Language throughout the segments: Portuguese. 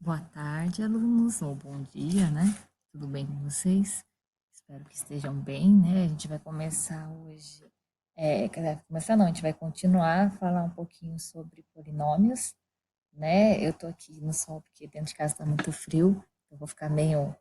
Boa tarde, alunos, ou bom dia, né? Tudo bem com vocês? Espero que estejam bem, né? A gente vai começar hoje. Começar não, a gente vai continuar a falar um pouquinho sobre polinômios, né? Eu tô aqui no sol porque dentro de casa tá muito frio, eu vou ficar meio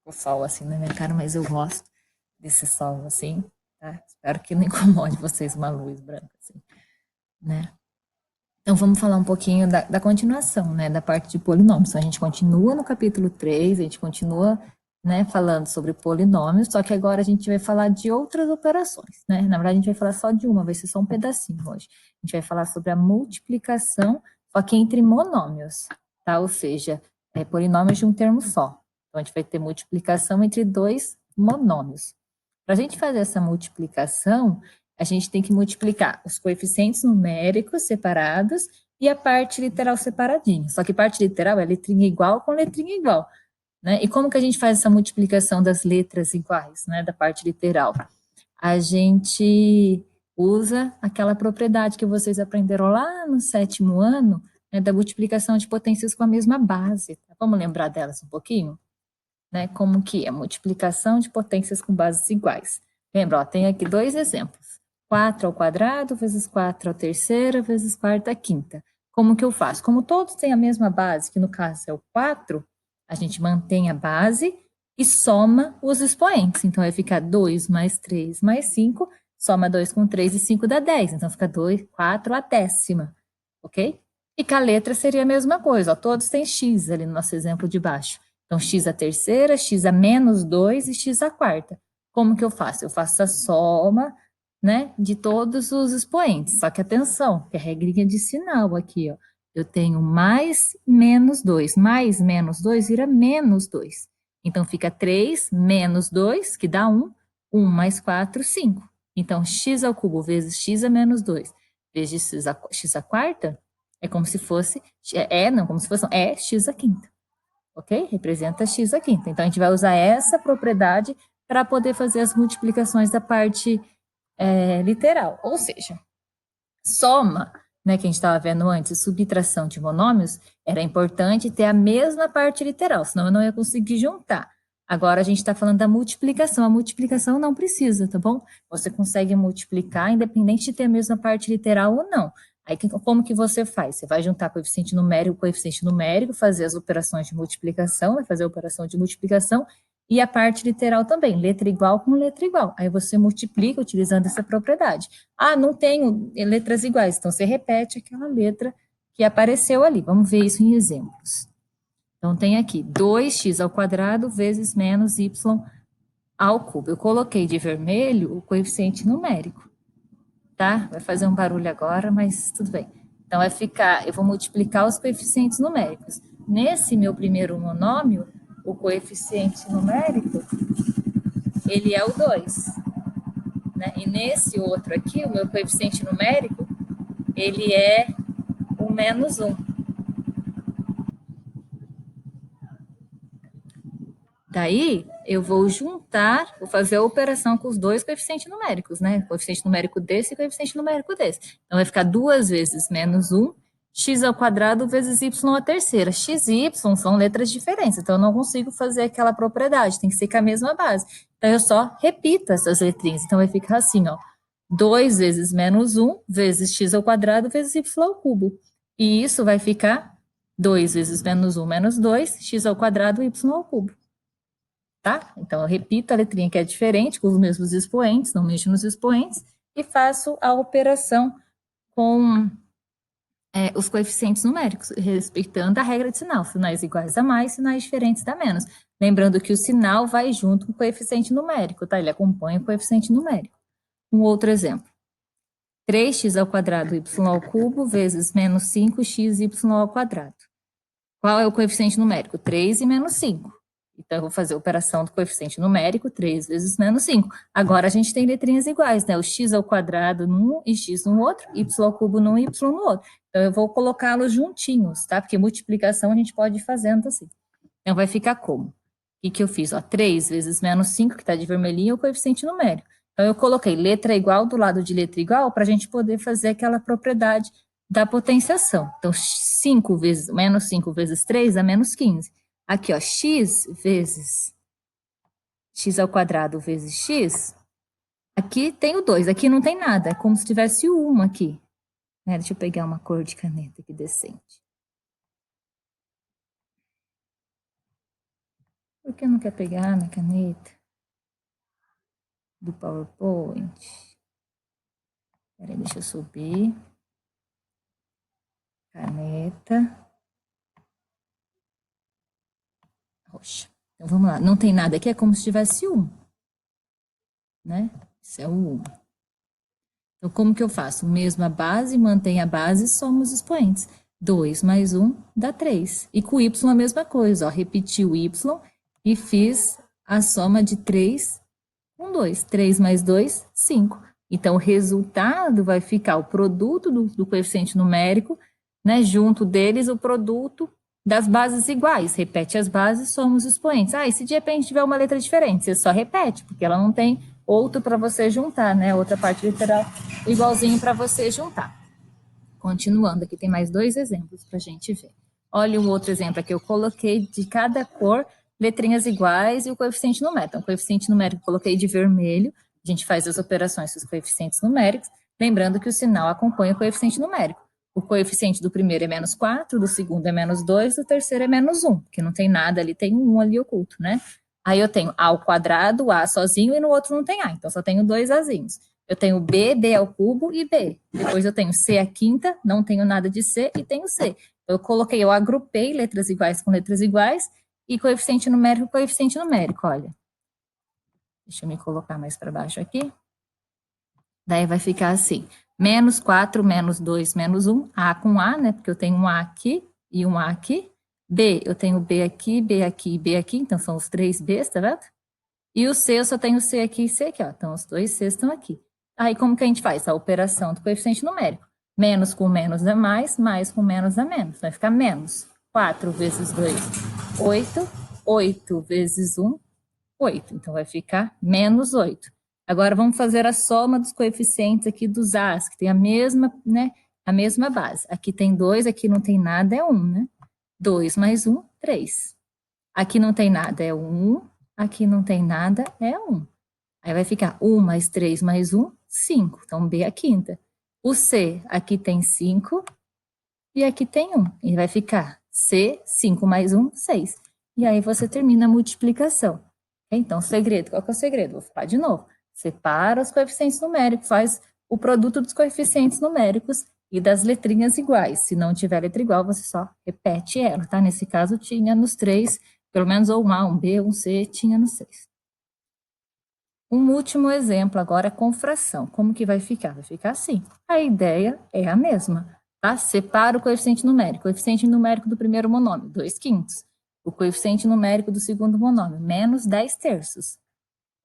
com o sol assim na minha cara, mas eu gosto desse sol assim, tá? Espero que não incomode vocês uma luz branca assim, né? Então, vamos falar um pouquinho da continuação, né, da parte de polinômios. Então, a gente continua no capítulo 3, a gente continua, né, falando sobre polinômios, só que agora a gente vai falar de outras operações, né? Na verdade, a gente vai falar só de uma, vai ser só um pedacinho hoje. A gente vai falar sobre a multiplicação, só que entre monômios, tá? Ou seja, polinômios de um termo só. Então, a gente vai ter multiplicação entre dois monômios. Para a gente fazer essa multiplicação, a gente tem que multiplicar os coeficientes numéricos separados e a parte literal separadinha. Só que parte literal é letrinha igual com letrinha igual, né? E como que a gente faz essa multiplicação das letras iguais, né, da parte literal? A gente usa aquela propriedade que vocês aprenderam lá no 7º ano, né, da multiplicação de potências com a mesma base. Tá? Vamos lembrar delas um pouquinho? Né? Como que é? Multiplicação de potências com bases iguais. Lembra, ó, tem aqui dois exemplos. 4 ao quadrado vezes 4 à terceira vezes quarta à quinta. Como que eu faço? Como todos têm a mesma base, que no caso é o 4, a gente mantém a base e soma os expoentes. Então, vai ficar 2 mais 3 mais 5, soma 2 com 3 e 5 dá 10. Então, fica 2, 4 a décima, ok? E com a letra seria a mesma coisa, ó, todos têm x ali no nosso exemplo de baixo. Então, x a terceira, x a menos 2 e x a quarta. Como que eu faço? Eu faço a soma, né, de todos os expoentes. Só que atenção, que é a regrinha de sinal aqui, ó. Eu tenho mais menos 2. Mais menos 2 vira menos 2. Então, fica 3 menos 2, que dá 1. 1 mais 4, 5. Então, x ao cubo vezes x a menos 2 vezes x a quarta é como se fosse, é x a quinta. Ok? Representa x a quinta. Então, a gente vai usar essa propriedade para poder fazer as multiplicações da parte literal. Ou seja, soma, né, que a gente estava vendo antes, subtração de monômios, era importante ter a mesma parte literal, senão eu não ia conseguir juntar. Agora a gente está falando da multiplicação. A multiplicação não precisa, tá bom? Você consegue multiplicar independente de ter a mesma parte literal ou não. Aí, como que você faz? Você vai juntar coeficiente numérico com coeficiente numérico, fazer as operações de multiplicação, vai fazer a operação de multiplicação, e a parte literal também, letra igual com letra igual. Aí você multiplica utilizando essa propriedade. Ah, não tenho letras iguais, então você repete aquela letra que apareceu ali. Vamos ver isso em exemplos. Então, tem aqui 2x ao quadrado vezes menos y ao cubo. Eu coloquei de vermelho o coeficiente numérico, tá? Vai fazer um barulho agora, mas tudo bem. Então, vai ficar, eu vou multiplicar os coeficientes numéricos. Nesse meu primeiro monômio, o coeficiente numérico, ele é o 2, né? E nesse outro aqui, o meu coeficiente numérico, ele é o menos 1. Daí, eu vou juntar, vou fazer a operação com os dois coeficientes numéricos, né? Coeficiente numérico desse e coeficiente numérico desse. Então, vai ficar 2 vezes menos 1, x ao quadrado vezes y à terceira. X e y são letras diferentes, então eu não consigo fazer aquela propriedade, tem que ser com a mesma base. Então, eu só repito essas letrinhas. Então, vai ficar assim, ó. 2 vezes menos 1 vezes x ao quadrado vezes y ao cubo. E isso vai ficar 2 vezes menos 1 menos 2, x ao quadrado, y ao cubo. Tá? Então, eu repito a letrinha que é diferente, com os mesmos expoentes, não mexo nos expoentes, e faço a operação com os coeficientes numéricos, respeitando a regra de sinal, sinais iguais a mais, sinais diferentes dá menos. Lembrando que o sinal vai junto com o coeficiente numérico, tá? Ele acompanha o coeficiente numérico. Um outro exemplo. 3x ao quadrado y ao cubo vezes menos 5xy ao quadrado. Qual é o coeficiente numérico? 3 e menos 5. Então, eu vou fazer a operação do coeficiente numérico, 3 vezes menos 5. Agora, a gente tem letrinhas iguais, né? O x ao quadrado num e x no outro, y ao cubo num e y no outro. Então, eu vou colocá-los juntinhos, tá? Porque multiplicação a gente pode ir fazendo assim. Então, vai ficar como? O que eu fiz? Ó, 3 vezes menos 5, que está de vermelhinho, é o coeficiente numérico. Então, eu coloquei letra igual do lado de letra igual para a gente poder fazer aquela propriedade da potenciação. Então, 5 vezes, menos 5 vezes 3 dá menos 15. Aqui, ó, x vezes x ao quadrado vezes x, aqui tem o 2, aqui não tem nada, é como se tivesse o 1 aqui. Deixa eu pegar uma cor de caneta aqui decente. Por que não quer pegar na caneta do PowerPoint? Peraí, deixa eu subir. Caneta. Roxa. Então, vamos lá. Não tem nada aqui, é como se tivesse 1. Né? Isso é o 1. Então, como que eu faço? Mesma base, mantém a base, soma os expoentes. 2 mais 1 dá 3. E com o y a mesma coisa, ó. Repeti o y e fiz a soma de 3 com 2. 3 mais 2, 5. Então, o resultado vai ficar o produto do coeficiente numérico, né? Junto deles, o produto das bases iguais. Repete as bases, soma os expoentes. E se de repente tiver uma letra diferente, você só repete, porque ela não tem outro para você juntar, né? Outra parte literal igualzinho para você juntar. Continuando, aqui tem mais 2 exemplos para a gente ver. Olha um outro exemplo aqui, eu coloquei de cada cor letrinhas iguais e o coeficiente numérico. Então, o coeficiente numérico eu coloquei de vermelho, a gente faz as operações com os coeficientes numéricos, lembrando que o sinal acompanha o coeficiente numérico. O coeficiente do primeiro é menos 4, do segundo é menos 2, do terceiro é menos 1, porque não tem nada ali, tem um 1 ali oculto, né? Aí eu tenho A ao quadrado, A sozinho, e no outro não tem A, então só tenho 2 Azinhos. Eu tenho B, B ao cubo e B. Depois eu tenho C à quinta, não tenho nada de C e tenho C. Eu agrupei letras iguais com letras iguais e coeficiente numérico, olha. Deixa eu me colocar mais para baixo aqui. Daí vai ficar assim, menos 4, menos 2, menos 1, A com A, né? Porque eu tenho um A aqui e um A aqui. B, eu tenho B aqui, B aqui e B aqui, então são os 3 Bs, tá vendo? E o C, eu só tenho C aqui e C aqui, ó. Então, os 2 Cs estão aqui. Aí, como que a gente faz? A operação do coeficiente numérico. Menos com menos dá mais com menos dá menos. Vai ficar menos. 4 vezes 2, 8. 8 vezes 1, 8. Então, vai ficar menos 8. Agora, vamos fazer a soma dos coeficientes aqui dos A's, que tem a mesma, né? A mesma base. Aqui tem 2, aqui não tem nada, é 1, né? 2 mais 1, 3. Aqui não tem nada, é 1. Aqui não tem nada, é 1. Aí vai ficar 1 mais 3 mais 1, 5. Então, B é a quinta. O C, aqui tem 5 e aqui tem 1. E vai ficar C, 5 mais 1, 6. E aí você termina a multiplicação. Então, o segredo, qual que é o segredo? Vou falar de novo. Separa os coeficientes numéricos, faz o produto dos coeficientes numéricos e das letrinhas iguais. Se não tiver letra igual, você só repete ela, tá? Nesse caso, tinha nos 3, pelo menos ou um A, um B, um C, tinha nos 6. Um último exemplo agora com fração. Como que vai ficar? Vai ficar assim. A ideia é a mesma, tá? Separa o coeficiente numérico. O coeficiente numérico do primeiro monômio, 2 quintos. O coeficiente numérico do segundo monômio, menos 10 terços.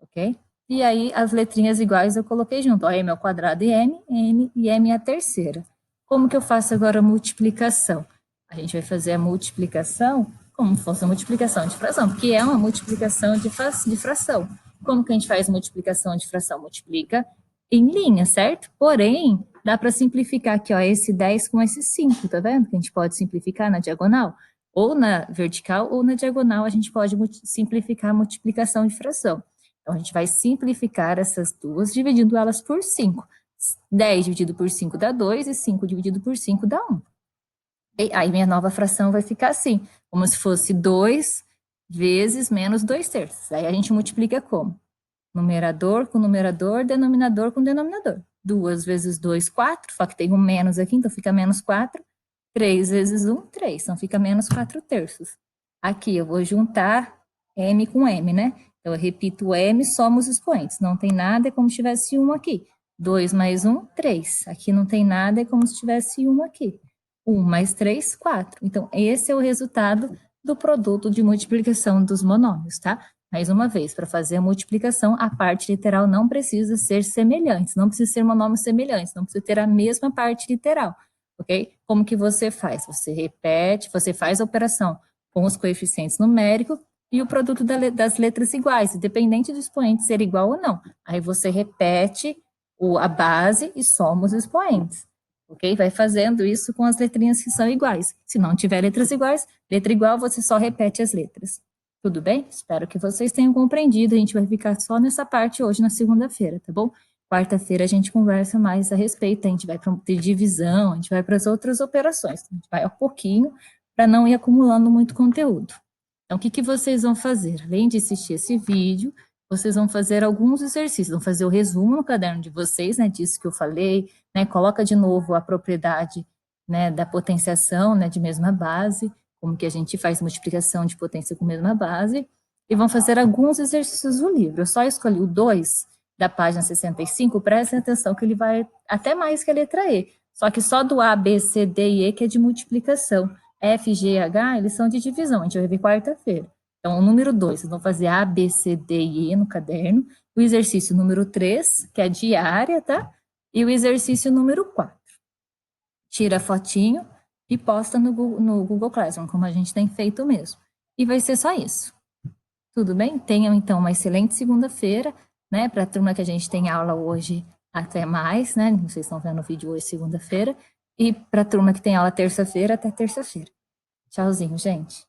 Ok? E aí, as letrinhas iguais eu coloquei junto. Ó, m ao quadrado e m é a terceira. Como que eu faço agora a multiplicação? A gente vai fazer a multiplicação como se fosse a multiplicação de fração, porque é uma multiplicação de fração. Como que a gente faz multiplicação de fração? Multiplica em linha, certo? Porém, dá para simplificar aqui, ó, esse 10 com esse 5, tá vendo? Que a gente pode simplificar na diagonal, ou na vertical, ou na diagonal, a gente pode simplificar a multiplicação de fração. Então, a gente vai simplificar essas duas, dividindo elas por 5. 10 dividido por 5 dá 2, e 5 dividido por 5 dá 1. E aí, minha nova fração vai ficar assim, como se fosse 2 vezes menos 2 terços. Aí a gente multiplica como? Numerador com numerador, denominador com denominador. 2 vezes 2, 4, só que tem um menos aqui, então fica menos 4. 3 vezes 1, 3, então fica menos 4 terços. Aqui eu vou juntar m com m, né? Então eu repito o m, soma os expoentes. Não tem nada, é como se tivesse 1 aqui. 2 mais 1, 3. Aqui não tem nada, é como se tivesse 1 aqui. 1 mais 3, 4. Então, esse é o resultado do produto de multiplicação dos monômios, tá? Mais uma vez, para fazer a multiplicação, a parte literal não precisa ser semelhante, não precisa ser monômios semelhantes, não precisa ter a mesma parte literal, ok? Como que você faz? Você repete, você faz a operação com os coeficientes numéricos e o produto das letras iguais, independente do expoente ser igual ou não. Aí você repete a base e soma os expoentes. ok? Vai fazendo isso com as letrinhas que são iguais. Se não tiver letras iguais, letra igual, você só repete as letras. Tudo bem? Espero que vocês tenham compreendido. A gente vai ficar só nessa parte hoje, na segunda-feira, tá bom? Quarta-feira a gente conversa mais a respeito, a gente vai para divisão, a gente vai para as outras operações. A gente vai ao pouquinho para não ir acumulando muito conteúdo. Então, o que vocês vão fazer? Além de assistir esse vídeo, vocês vão fazer alguns exercícios, vão fazer o resumo no caderno de vocês, né, disso que eu falei, né, coloca de novo a propriedade, né, da potenciação, né, de mesma base, como que a gente faz multiplicação de potência com mesma base, e vão fazer alguns exercícios do livro. Eu só escolhi o 2 da página 65, prestem atenção que ele vai até mais que a letra E, só que só do A, B, C, D e E que é de multiplicação. F, G, H, eles são de divisão, a gente vai ver quarta-feira. Então, o número 2, vocês vão fazer A, B, C, D e E no caderno. O exercício número 3, que é diária, tá? E o exercício número 4. Tira a fotinho e posta no Google Classroom, como a gente tem feito mesmo. E vai ser só isso. Tudo bem? Tenham, então, uma excelente segunda-feira, né? Para a turma que a gente tem aula hoje, até mais, né? Vocês estão vendo o vídeo hoje, segunda-feira. E para a turma que tem aula terça-feira, até terça-feira. Tchauzinho, gente.